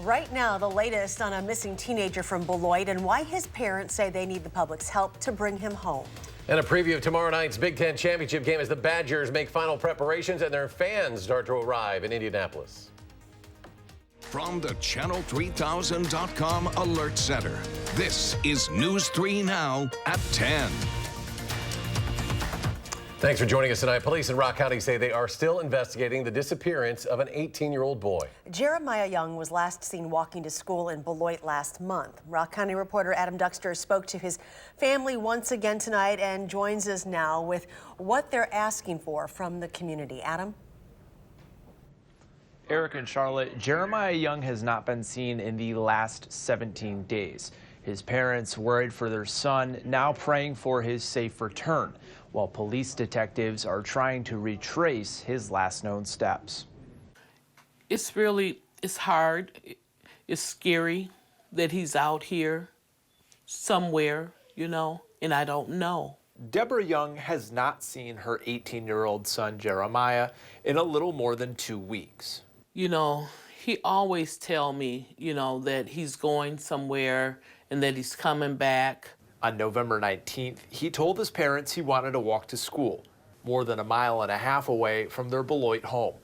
Right now, the latest on a missing teenager from Beloit and why his parents say they need the public's help to bring him home. And a preview of tomorrow night's Big Ten championship game as the Badgers make final preparations and their fans start to arrive in Indianapolis. From the Channel3000.com Alert Center, this is News 3 Now at 10. Thanks for joining us tonight. Police in Rock County say they are still investigating the disappearance of an 18-year-old boy. Jeremiah Young was last seen walking to school in Beloit last month. Rock County reporter Adam Duxter spoke to his family once again tonight and joins us now with what they're asking for from the community. Adam? Eric and Charlotte, Jeremiah Young has not been seen in the last 17 days. His parents worried for their son, now praying for his safe return, while police detectives are trying to retrace his last known steps. It's hard. It's scary that he's out here somewhere, and I don't know. Deborah Young has not seen her 18-year-old son, Jeremiah, in a little more than 2 weeks. He always tell me, that he's going somewhere and that he's coming back. On November 19th, he told his parents he wanted to walk to school, more than 1.5 miles away from their Beloit home.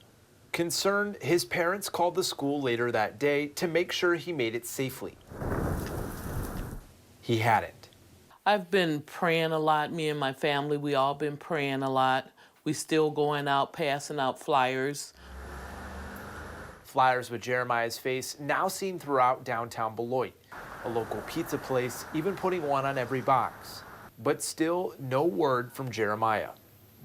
Concerned, his parents called the school later that day to make sure he made it safely. He hadn't. I've been praying a lot. Me and my family, we all been praying a lot. We still going out, passing out flyers. Flyers with Jeremiah's face now seen throughout downtown Beloit. A local pizza place even putting one on every box. But still no word from Jeremiah.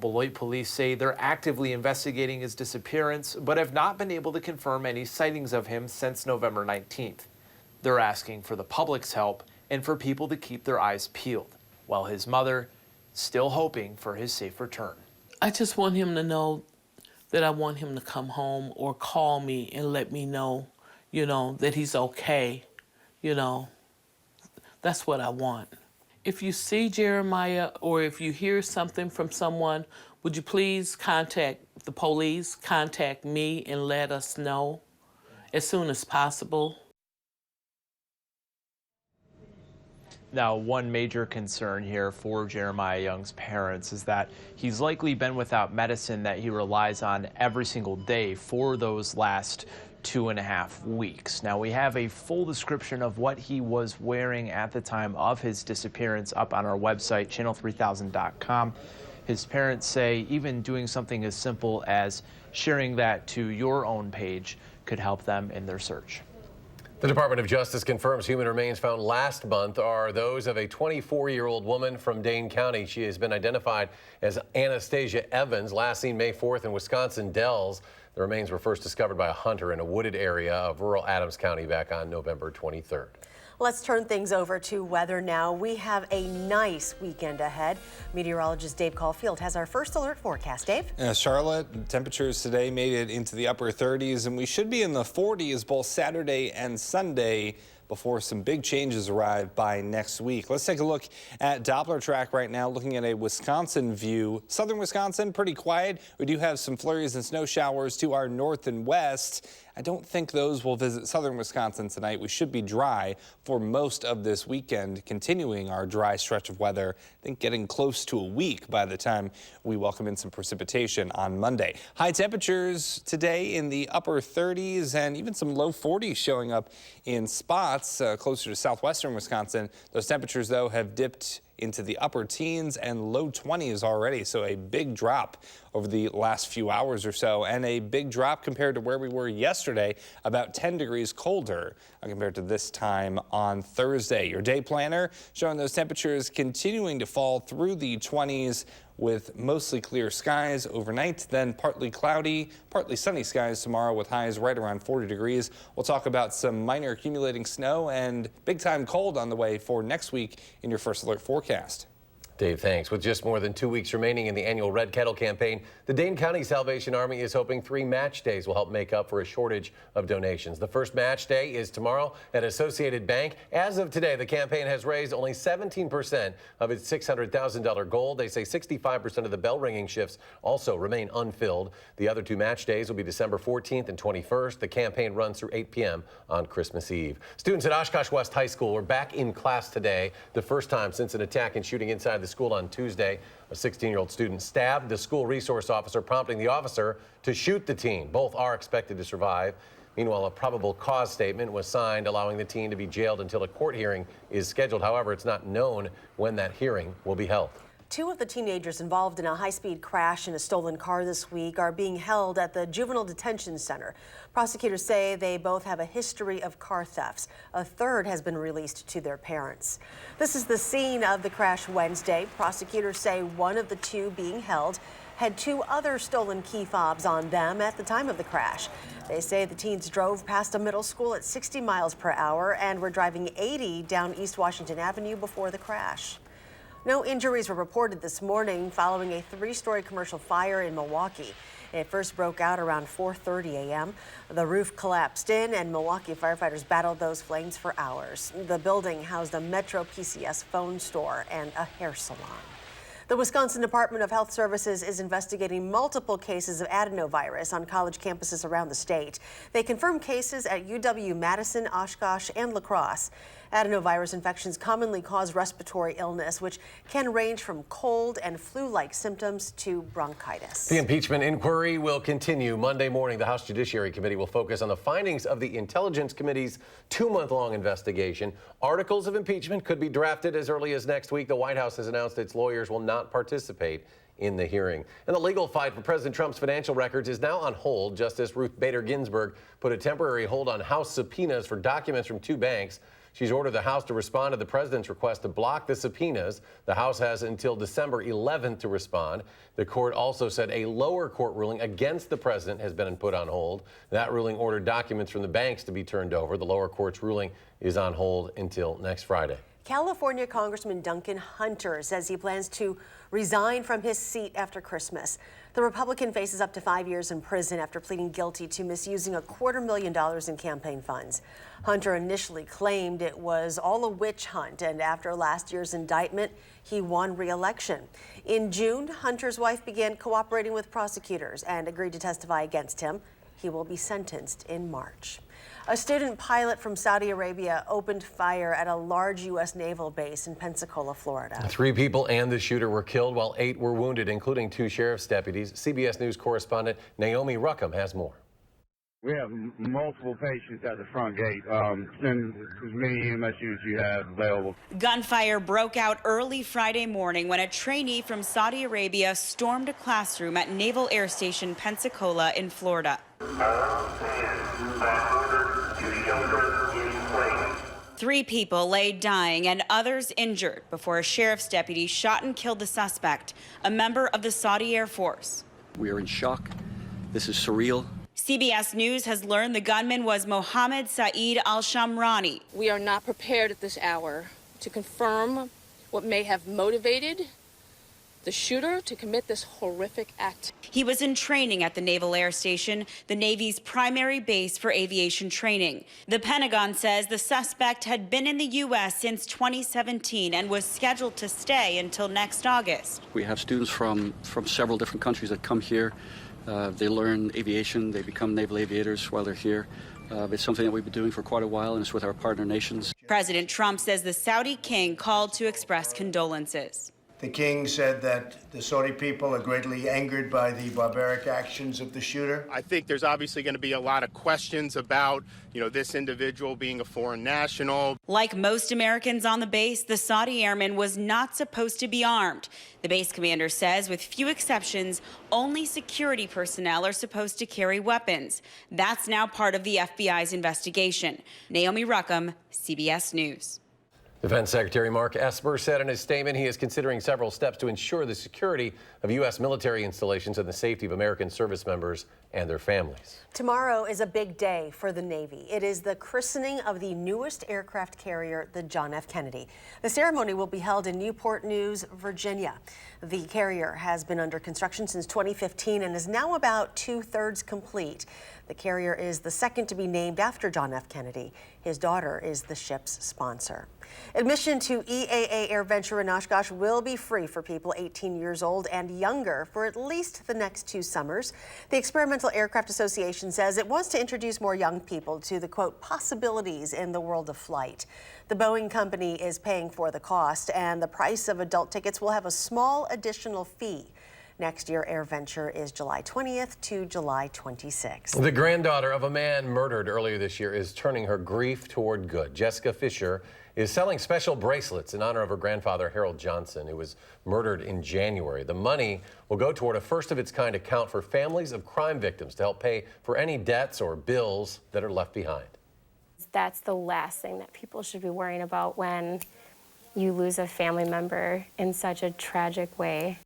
Beloit police say they're actively investigating his disappearance, but have not been able to confirm any sightings of him since November 19th. They're asking for the public's help and for people to keep their eyes peeled, while his mother still hoping for his safe return. I just want him to know that I want him to come home or call me and let me know, that he's okay. That's what I want. If you see Jeremiah or if you hear something from someone, would you please contact the police, contact me, and let us know as soon as possible? Now, one major concern here for Jeremiah Young's parents is that he's likely been without medicine that he relies on every single day for those last 2.5 weeks. Now, we have a full description of what he was wearing at the time of his disappearance up on our website, channel3000.com. His parents say even doing something as simple as sharing that to your own page could help them in their search. The Department of Justice confirms human remains found last month are those of a 24-year-old woman from Dane County. She has been identified as Anastasia Evans, last seen May 4th in Wisconsin Dells. The remains were first discovered by a hunter in a wooded area of rural Adams County back on November 23rd. Let's turn things over to weather now. We have a nice weekend ahead. Meteorologist Dave Caulfield has our first alert forecast. Dave? Charlotte, temperatures today made it into the upper 30s, and we should be in the 40s both Saturday and Sunday before some big changes arrive by next week. Let's take a look at Doppler track right now, looking at a Wisconsin view. Southern Wisconsin, pretty quiet. We do have some flurries and snow showers to our north and west. I don't think those will visit southern Wisconsin tonight. We should be dry for most of this weekend, continuing our dry stretch of weather. I think getting close to a week by the time we welcome in some precipitation on Monday. High temperatures today in the upper 30s and even some low 40s showing up in spots closer to southwestern Wisconsin. Those temperatures, though, have dipped into the upper teens and low 20s already, so a big drop over the last few hours or so, and a big drop compared to where we were yesterday, about 10 degrees colder compared to this time on Thursday. Your day planner showing those temperatures continuing to fall through the 20s with mostly clear skies overnight, then partly cloudy, partly sunny skies tomorrow with highs right around 40 degrees. We'll talk about some minor accumulating snow and big time cold on the way for next week in your first alert forecast. Dave, thanks. With just more than 2 weeks remaining in the annual Red Kettle campaign, the Dane County Salvation Army is hoping 3 match days will help make up for a shortage of donations. The first match day is tomorrow at Associated Bank. As of today, the campaign has raised only 17% of its $600,000 goal. They say 65% of the bell ringing shifts also remain unfilled. The other 2 match days will be December 14th and 21st. The campaign runs through 8 p.m. on Christmas Eve. Students at Oshkosh West High School were back in class today, the first time since an attack and shooting inside the school on Tuesday. A 16-year-old student stabbed the school resource officer, prompting the officer to shoot the teen. Both are expected to survive. Meanwhile, a probable cause statement was signed, allowing the teen to be jailed until a court hearing is scheduled. However, it's not known when that hearing will be held. 2 of the teenagers involved in a high-speed crash in a stolen car this week are being held at the Juvenile Detention Center. Prosecutors say they both have a history of car thefts. A third has been released to their parents. This is the scene of the crash Wednesday. Prosecutors say one of the 2 being held had 2 other stolen key fobs on them at the time of the crash. They say the teens drove past a middle school at 60 miles per hour and were driving 80 down East Washington Avenue before the crash. No injuries were reported this morning following a 3-story commercial fire in Milwaukee. It first broke out around 4:30 a.m. The roof collapsed in, and Milwaukee firefighters battled those flames for hours. The building housed a Metro PCS phone store and a hair salon. The Wisconsin Department of Health Services is investigating multiple cases of adenovirus on college campuses around the state. They confirmed cases at UW Madison, Oshkosh, and La Crosse. Adenovirus infections commonly cause respiratory illness, which can range from cold and flu-like symptoms to bronchitis. The impeachment inquiry will continue Monday morning. The House Judiciary Committee will focus on the findings of the Intelligence Committee's 2-month-long investigation. Articles of impeachment could be drafted as early as next week. The White House has announced its lawyers will not participate in the hearing. And the legal fight for President Trump's financial records is now on hold. Justice Ruth Bader Ginsburg put a temporary hold on House subpoenas for documents from 2 banks. She's ordered the House to respond to the president's request to block the subpoenas. The House has until December 11th to respond. The court also said a lower court ruling against the president has been put on hold. That ruling ordered documents from the banks to be turned over. The lower court's ruling is on hold until next Friday. California Congressman Duncan Hunter says he plans to resign from his seat after Christmas. The Republican faces up to 5 years in prison after pleading guilty to misusing $250,000 in campaign funds. Hunter initially claimed it was all a witch hunt, and after last year's indictment, he won re-election. In June, Hunter's wife began cooperating with prosecutors and agreed to testify against him. He will be sentenced in March. A student pilot from Saudi Arabia opened fire at a large U.S. naval base in Pensacola, Florida. 3 people and the shooter were killed while 8 were wounded, including 2 sheriff's deputies. CBS News correspondent Naomi Ruckham has more. We have multiple patients at the front gate. Send as many EMS units you have available. Gunfire broke out early Friday morning when a trainee from Saudi Arabia stormed a classroom at Naval Air Station Pensacola in Florida. 3 people lay dying and others injured before a sheriff's deputy shot and killed the suspect, a member of the Saudi Air Force. We are in shock. This is surreal. CBS News has learned the gunman was Mohammed Saeed al-Shamrani. We are not prepared at this hour to confirm what may have motivated the shooter to commit this horrific act. He was in training at the Naval Air Station, the Navy's primary base for aviation training. The Pentagon says the suspect had been in the U.S. since 2017 and was scheduled to stay until next August. We have students from several different countries that come here. They learn aviation, they become naval aviators while they're here. It's something that we've been doing for quite a while, and it's with our partner nations. President Trump says the Saudi king called to express condolences. The king said that the Saudi people are greatly angered by the barbaric actions of the shooter. I think there's obviously going to be a lot of questions about, this individual being a foreign national. Like most Americans on the base, the Saudi airman was not supposed to be armed. The base commander says, with few exceptions, only security personnel are supposed to carry weapons. That's now part of the FBI's investigation. Naomi Ruckham, CBS News. Defense Secretary Mark Esper said in his statement he is considering several steps to ensure the security of U.S. military installations and the safety of American service members and their families. Tomorrow is a big day for the Navy. It is the christening of the newest aircraft carrier, the John F. Kennedy. The ceremony will be held in Newport News, Virginia. The carrier has been under construction since 2015 and is now about 2/3 complete. The carrier is the second to be named after John F. Kennedy. His daughter is the ship's sponsor. Admission to EAA AirVenture in Oshkosh will be free for people 18 years old and younger for at least the next 2 summers. The Experimental Aircraft Association says it wants to introduce more young people to the, quote, possibilities in the world of flight. The Boeing company is paying for the cost, and the price of adult tickets will have a small additional fee. Next year, AirVenture is July 20th to July 26th. The granddaughter of a man murdered earlier this year is turning her grief toward good. Jessica Fisher is selling special bracelets in honor of her grandfather, Harold Johnson, who was murdered in January. The money will go toward a first-of-its-kind account for families of crime victims to help pay for any debts or bills that are left behind. That's the last thing that people should be worrying about when you lose a family member in such a tragic way.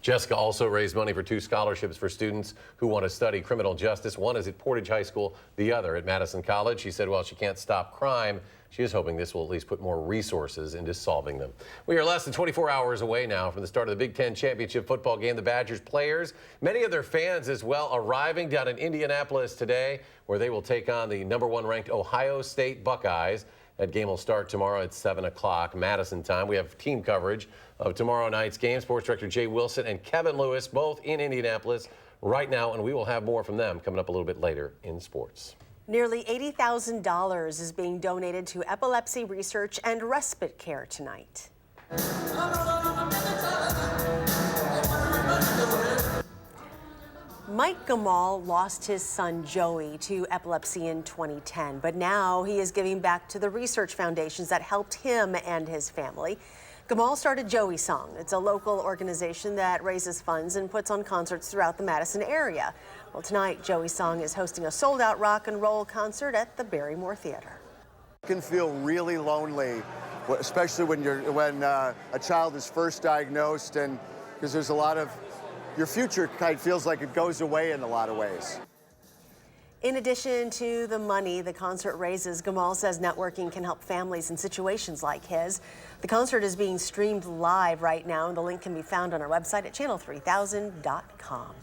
Jessica also raised money for 2 scholarships for students who want to study criminal justice. One is at Portage High School, the other at Madison College. She said while she can't stop crime, she is hoping this will at least put more resources into solving them. We are less than 24 hours away now from the start of the Big Ten Championship football game. The Badgers players, many of their fans as well, arriving down in Indianapolis today, where they will take on the #1 ranked Ohio State Buckeyes. That game will start tomorrow at 7 o'clock Madison time. We have team coverage of tomorrow night's game. Sports Director Jay Wilson and Kevin Lewis, both in Indianapolis right now, and we will have more from them coming up a little bit later in sports. Nearly $80,000 is being donated to epilepsy research and respite care tonight. Mike Gamal lost his son Joey to epilepsy in 2010, but now he is giving back to the research foundations that helped him and his family. Gamal started Joey Song. It's a local organization that raises funds and puts on concerts throughout the Madison area. Well, tonight, Joey Song is hosting a sold-out rock and roll concert at the Barrymore Theater. It can feel really lonely, especially when a child is first diagnosed, and because there's a lot of your future kind of feels like it goes away in a lot of ways. In addition to the money the concert raises, Gamal says networking can help families in situations like his. The concert is being streamed live right now, and the link can be found on our website at channel3000.com.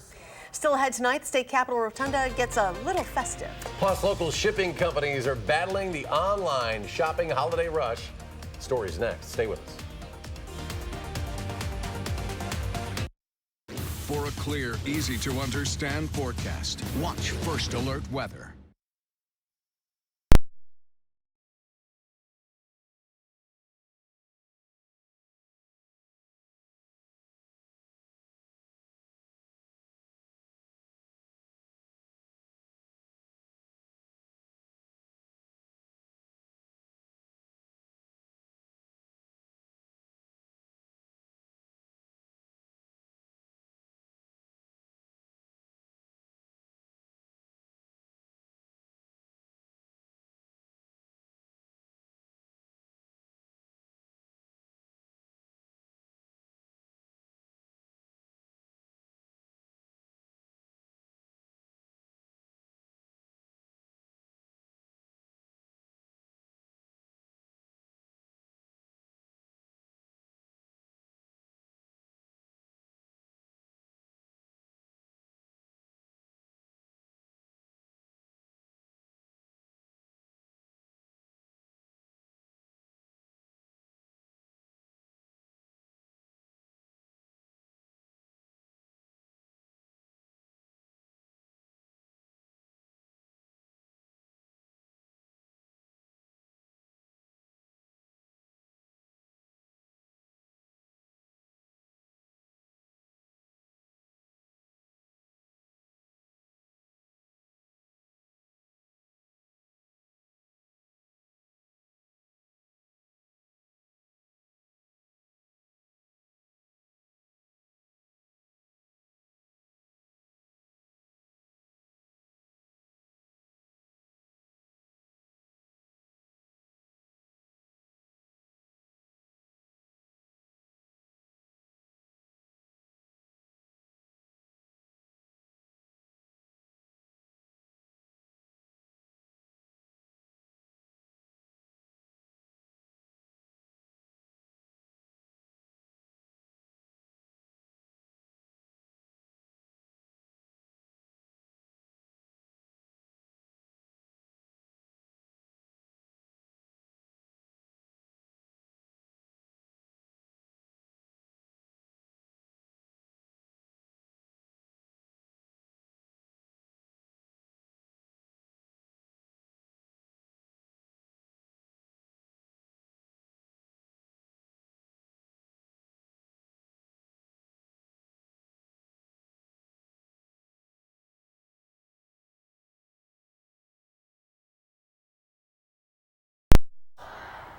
Still ahead tonight, the state capitol rotunda gets a little festive. Plus, local shipping companies are battling the online shopping holiday rush. Stories next. Stay with us. For a clear, easy-to-understand forecast, watch First Alert Weather.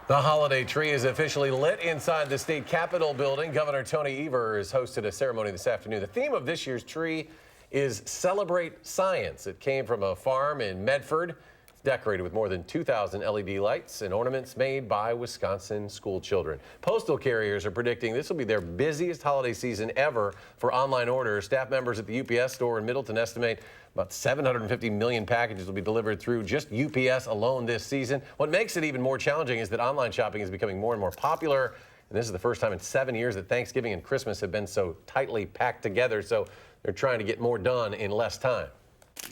The holiday tree is officially lit inside the state capitol building. Governor Tony Evers hosted a ceremony this afternoon. The theme of this year's tree is Celebrate Science. It came from a farm in Medford. It's decorated with more than 2,000 LED lights and ornaments made by Wisconsin school children. Postal carriers are predicting this will be their busiest holiday season ever for online orders. Staff members at the UPS store in Middleton estimate about 750 million packages will be delivered through just UPS alone this season. What makes it even more challenging is that online shopping is becoming more and more popular. And this is the first time in 7 years that Thanksgiving and Christmas have been so tightly packed together. So they're trying to get more done in less time.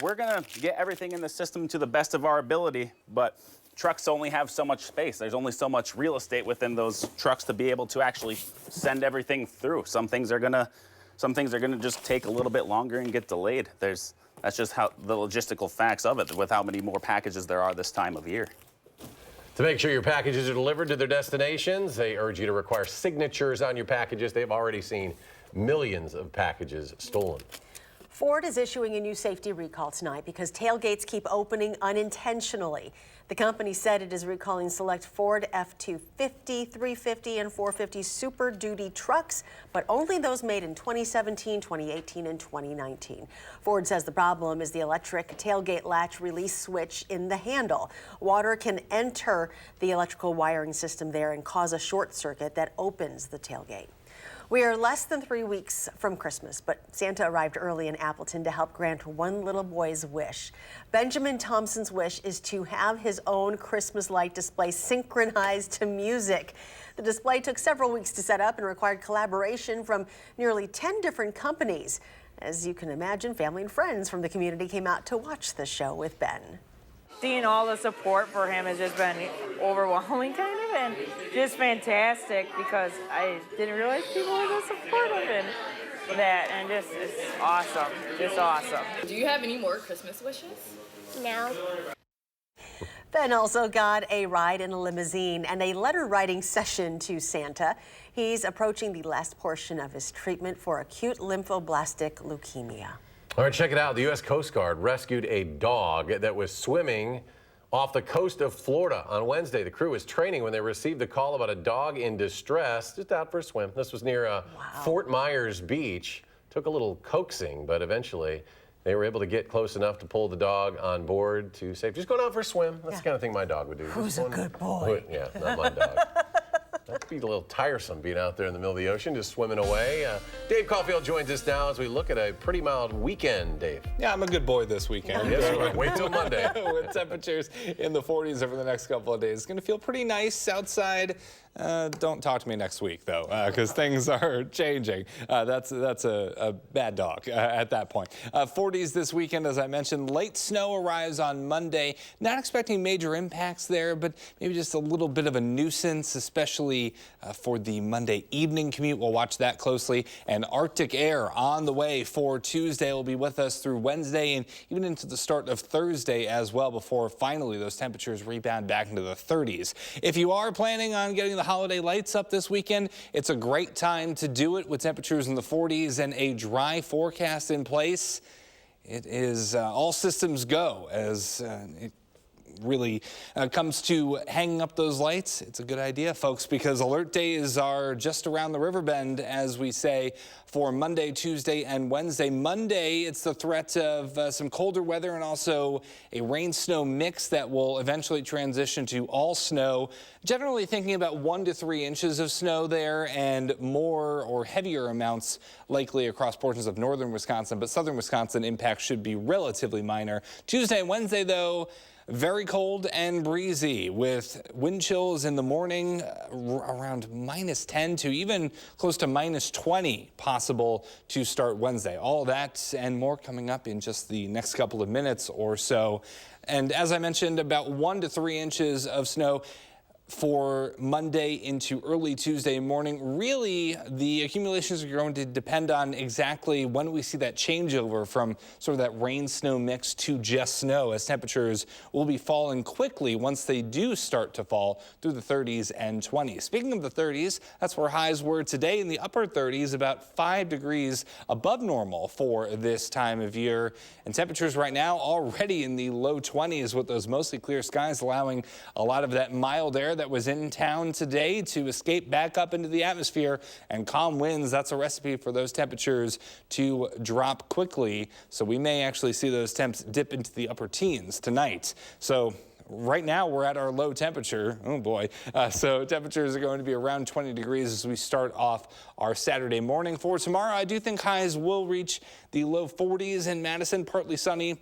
We're going to get everything in the system to the best of our ability, but trucks only have so much space. There's only so much real estate within those trucks to be able to actually send everything through. Some things are going to just take a little bit longer and get delayed. That's just how the logistical facts of it, with how many more packages there are this time of year. To make sure your packages are delivered to their destinations, they urge you to require signatures on your packages. They've already seen millions of packages stolen. Ford is issuing a new safety recall tonight because tailgates keep opening unintentionally. The company said it is recalling select Ford F-250, 350, and 450 Super Duty trucks, but only those made in 2017, 2018, and 2019. Ford says the problem is the electric tailgate latch release switch in the handle. Water can enter the electrical wiring system there and cause a short circuit that opens the tailgate. We are less than 3 weeks from Christmas, but Santa arrived early in Appleton to help grant one little boy's wish. Benjamin Thompson's wish is to have his own Christmas light display synchronized to music. The display took several weeks to set up and required collaboration from nearly 10 different companies. As you can imagine, family and friends from the community came out to watch the show with Ben. Seeing all the support for him has just been overwhelming, kind of, and just fantastic because I didn't realize people were so supportive and that, and just it's awesome, just awesome. Do you have any more Christmas wishes? No. Ben also got a ride in a limousine and a letter writing session to Santa. He's approaching the last portion of his treatment for acute lymphoblastic leukemia. All right, check it out. The U.S. Coast Guard rescued a dog that was swimming off the coast of Florida on Wednesday. The crew was training when they received the call about a dog in distress, just out for a swim. This was near Fort Myers Beach. Took a little coaxing, but eventually they were able to get close enough to pull the dog on board to safety. Just going out for a swim. That's the kind of thing my dog would do. Who's a good boy? Yeah, not my dog. That'd be a little tiresome being out there in the middle of the ocean, just swimming away. Dave Caulfield joins us now as we look at a pretty mild weekend, Dave. Yeah, I'm a good boy this weekend. Yes, right. Wait till Monday. With temperatures in the 40s over the next couple of days. It's going to feel pretty nice outside. Don't talk to me next week, though, because things are changing. That's a bad dog at that point. 40s this weekend, as I mentioned. Light snow arrives on Monday. Not expecting major impacts there, but maybe just a little bit of a nuisance, especially for the Monday evening commute. We'll watch that closely. And Arctic air on the way for Tuesday will be with us through Wednesday and even into the start of Thursday as well, before finally those temperatures rebound back into the 30s. If you are planning on getting the holiday lights up this weekend, it's a great time to do it with temperatures in the 40s and a dry forecast in place. It is all systems go as it really comes to hanging up those lights. It's a good idea, folks, because alert days are just around the river bend, as we say, for Monday, Tuesday, and Wednesday. Monday, it's the threat of some colder weather and also a rain-snow mix that will eventually transition to all snow. Generally thinking about 1 to 3 inches of snow there, and more or heavier amounts likely across portions of northern Wisconsin, but southern Wisconsin impact should be relatively minor. Tuesday and Wednesday, though, very cold and breezy with wind chills in the morning around -10 to even close to -20 possible to start Wednesday. All that and more coming up in just the next couple of minutes or so. And as I mentioned, about 1 to 3 inches of snow for Monday into early Tuesday morning. Really, the accumulations are going to depend on exactly when we see that changeover from sort of that rain-snow mix to just snow, as temperatures will be falling quickly once they do start to fall through the 30s and 20s. Speaking of the 30s, that's where highs were today in the upper 30s, about 5 degrees above normal for this time of year. And temperatures right now already in the low 20s with those mostly clear skies allowing a lot of that mild air that was in town today to escape back up into the atmosphere, and calm winds, that's a recipe for those temperatures to drop quickly. So we may actually see those temps dip into the upper teens tonight. So right now we're at our low temperature. Oh boy. So temperatures are going to be around 20 degrees as we start off our Saturday morning. For tomorrow, I do think highs will reach the low 40s in Madison, partly sunny.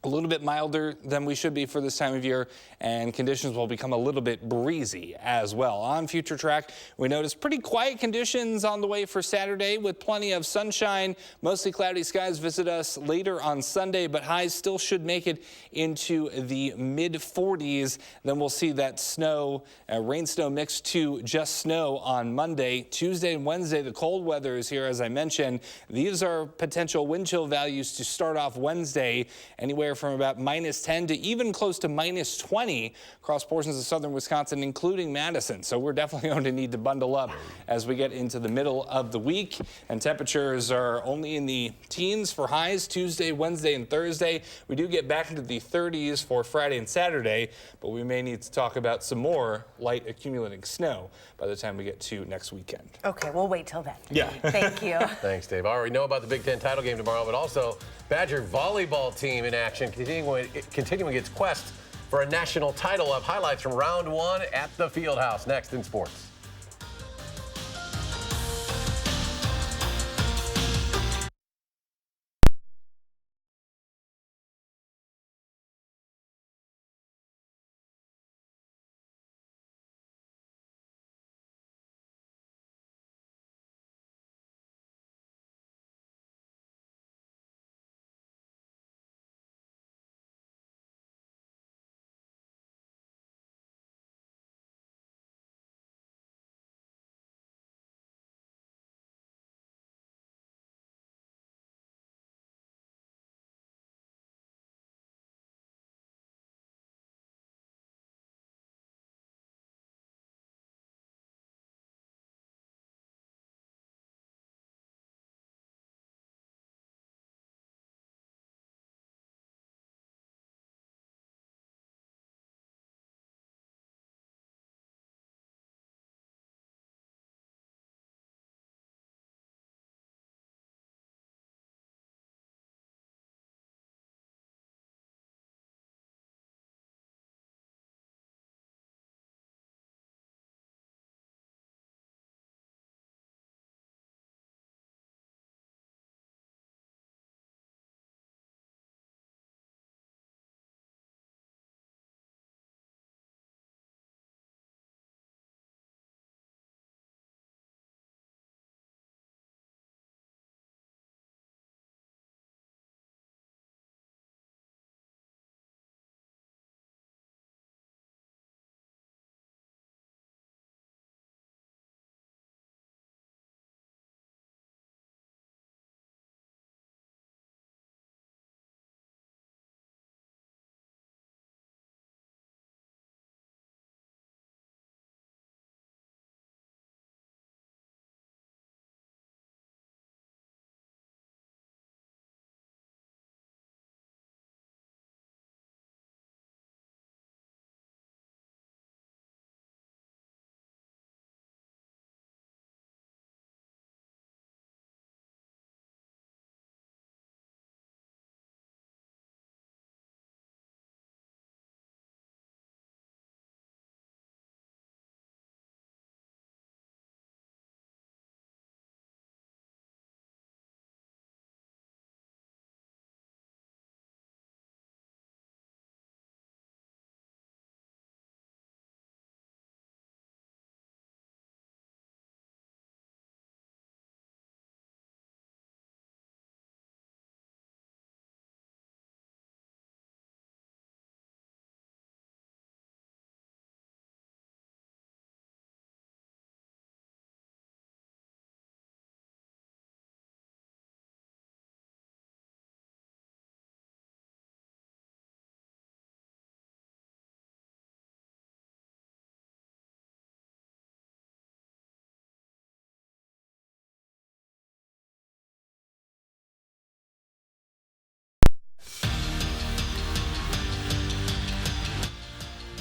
A little bit milder than we should be for this time of year, and conditions will become a little bit breezy as well. On Future Track, we notice pretty quiet conditions on the way for Saturday with plenty of sunshine. Mostly cloudy skies visit us later on Sunday, but highs still should make it into the mid-40s. Then we'll see that snow, rain snow mixed to just snow on Monday. Tuesday and Wednesday, the cold weather is here, as I mentioned. These are potential wind chill values to start off Wednesday, anywhere from about -10 to even close to -20 across portions of southern Wisconsin, including Madison. So we're definitely going to need to bundle up as we get into the middle of the week. And temperatures are only in the teens for highs Tuesday, Wednesday, and Thursday. We do get back into the 30s for Friday and Saturday, but we may need to talk about some more light accumulating snow by the time we get to next weekend. Okay, we'll wait till then. Yeah. Thank you. Thanks, Dave. I already know about the Big Ten title game tomorrow, but also Badger volleyball team in action, continuing its quest for a national title. Up highlights from round one at the Fieldhouse next in sports.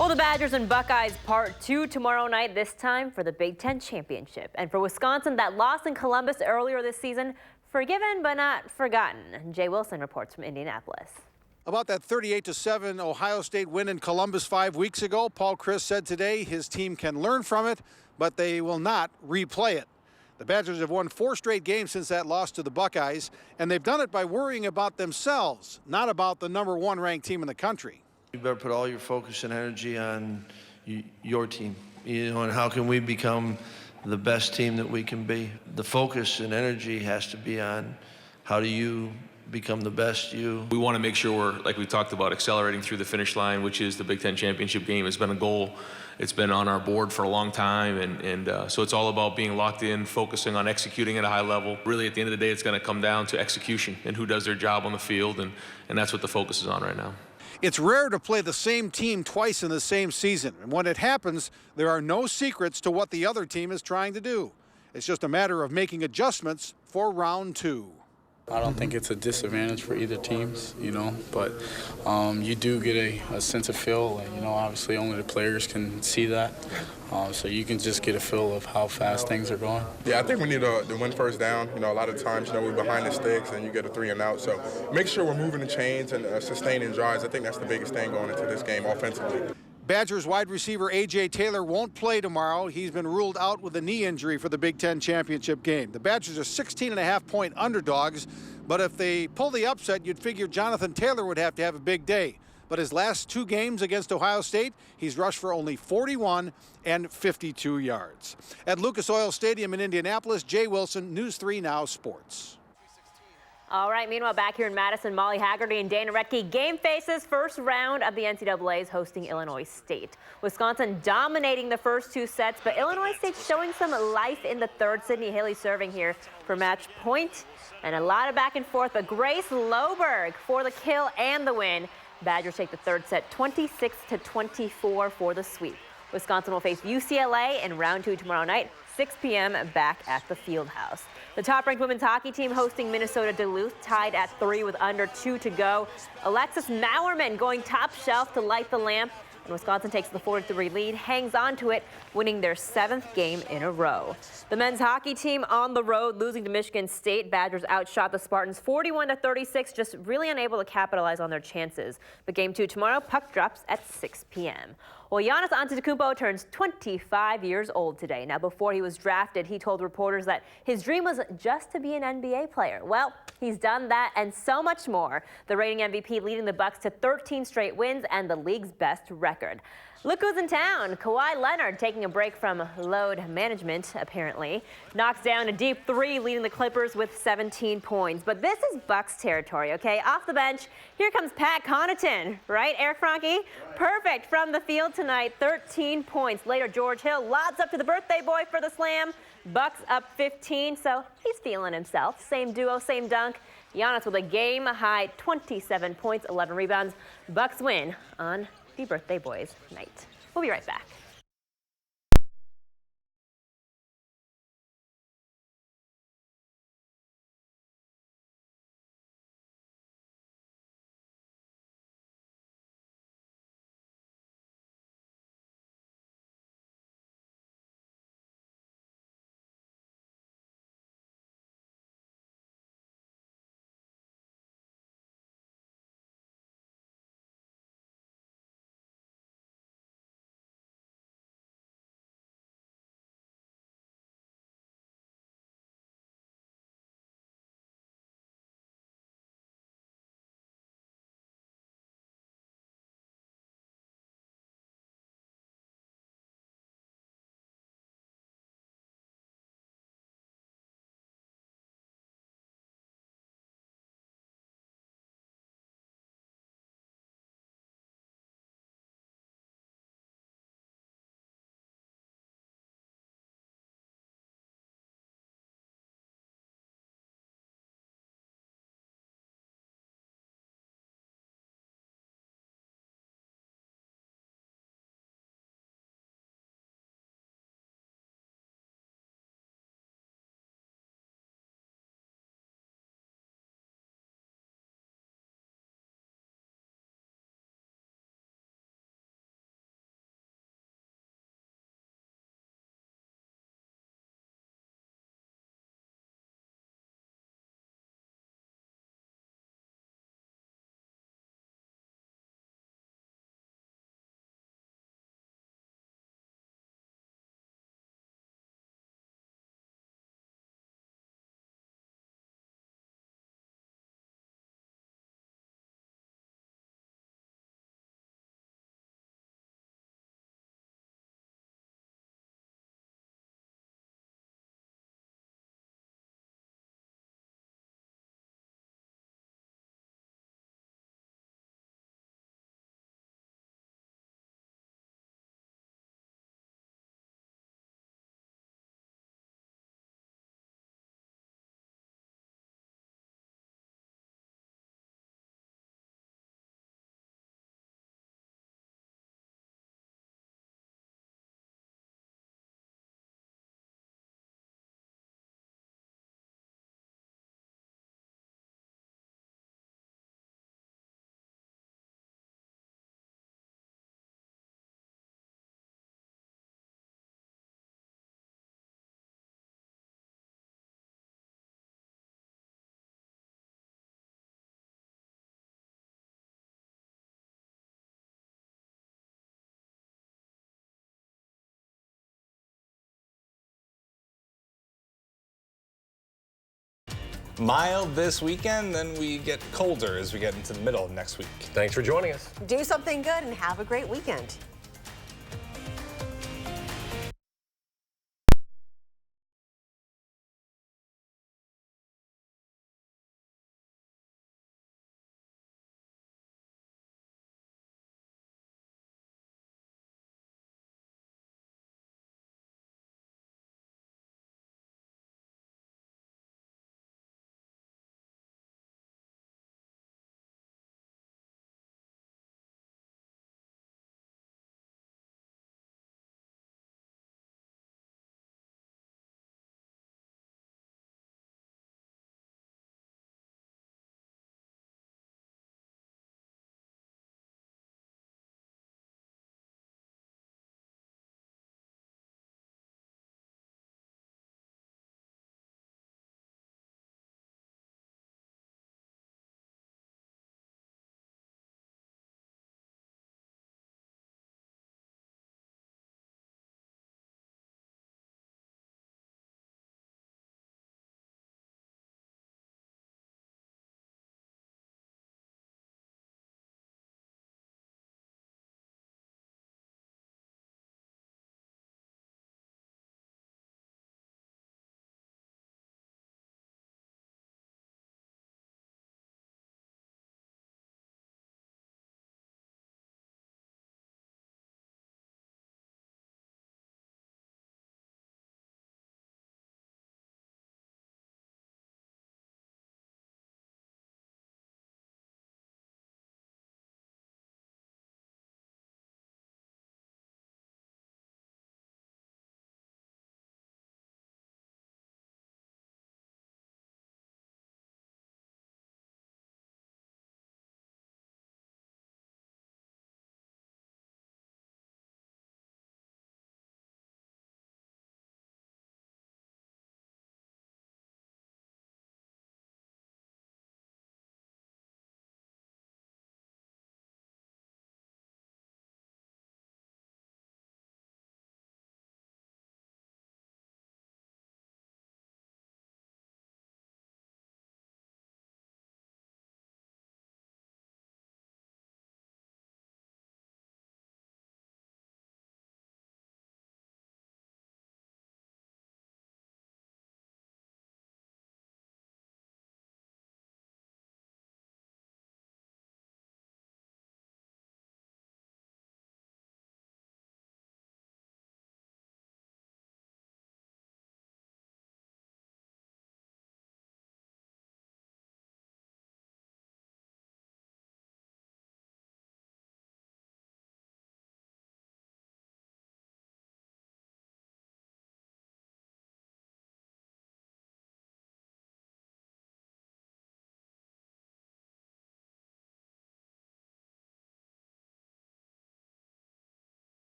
Well, the Badgers and Buckeyes Part 2 tomorrow night, this time for the Big Ten Championship. And for Wisconsin, that loss in Columbus earlier this season, forgiven but not forgotten. Jay Wilson reports from Indianapolis. About that 38-7 Ohio State win in Columbus 5 weeks ago, Paul Chryst said today his team can learn from it, but they will not replay it. The Badgers have won 4 straight games since that loss to the Buckeyes, and they've done it by worrying about themselves, not about the #1 ranked team in the country. You better put all your focus and energy on your team, and how can we become the best team that we can be. The focus and energy has to be on how do you become the best you. We want to make sure we're, like we talked about, accelerating through the finish line, which is the Big Ten championship game. It's been a goal. It's been on our board for a long time, and so it's all about being locked in, focusing on executing at a high level. Really, at the end of the day, it's going to come down to execution and who does their job on the field, and that's what the focus is on right now. It's rare to play the same team twice in the same season, and when it happens, there are no secrets to what the other team is trying to do. It's just a matter of making adjustments for round 2. I don't think it's a disadvantage for either teams, but you do get a sense of feel, and, obviously only the players can see that. So you can just get a feel of how fast things are going. Yeah, I think we need to win first down. A lot of times, we're behind the sticks and you get a 3 and out. So make sure we're moving the chains and sustaining drives. I think that's the biggest thing going into this game offensively. Badgers wide receiver A.J. Taylor won't play tomorrow. He's been ruled out with a knee injury for the Big Ten championship game. The Badgers are 16.5-point underdogs, but if they pull the upset, you'd figure Jonathan Taylor would have to have a big day. But his last 2 games against Ohio State, he's rushed for only 41 and 52 yards. At Lucas Oil Stadium in Indianapolis, Jay Wilson, News 3 Now Sports. All right, meanwhile, back here in Madison, Molly Haggerty and Dana Retke game faces first round of the NCAA's hosting Illinois State. Wisconsin dominating the first 2 sets, but Illinois State showing some life in the third. Sydney Haley serving here for match point, and a lot of back and forth, but Grace Loberg for the kill and the win. Badgers take the third set 26-24 for the sweep. Wisconsin will face UCLA in round 2 tomorrow night, 6 p.m. back at the Fieldhouse. The top-ranked women's hockey team hosting Minnesota Duluth, tied at 3 with under 2 to go. Alexis Mauerman going top shelf to light the lamp, and Wisconsin takes the 4-3 lead, hangs on to it, winning their 7th game in a row. The men's hockey team on the road, losing to Michigan State. Badgers outshot the Spartans 41-36, just really unable to capitalize on their chances. But game 2 tomorrow, puck drops at 6 p.m. Well, Giannis Antetokounmpo turns 25 years old today. Now, before he was drafted, he told reporters that his dream was just to be an NBA player. Well, he's done that and so much more. The reigning MVP leading the Bucks to 13 straight wins and the league's best record. Look who's in town. Kawhi Leonard taking a break from load management, apparently. Knocks down a deep 3, leading the Clippers with 17 points. But this is Bucks territory, okay? Off the bench, here comes Pat Connaughton, right, Eric Franke? Perfect from the field tonight, 13 points. Later, George Hill lobs up to the birthday boy for the slam. Bucks up 15, so he's feeling himself. Same duo, same dunk. Giannis with a game-high 27 points, 11 rebounds. Bucks win on the birthday boys night. We'll be right back. mild this weekend, then we get colder as we get into the middle of next week. Thanks for joining us. Do something good and have a great weekend.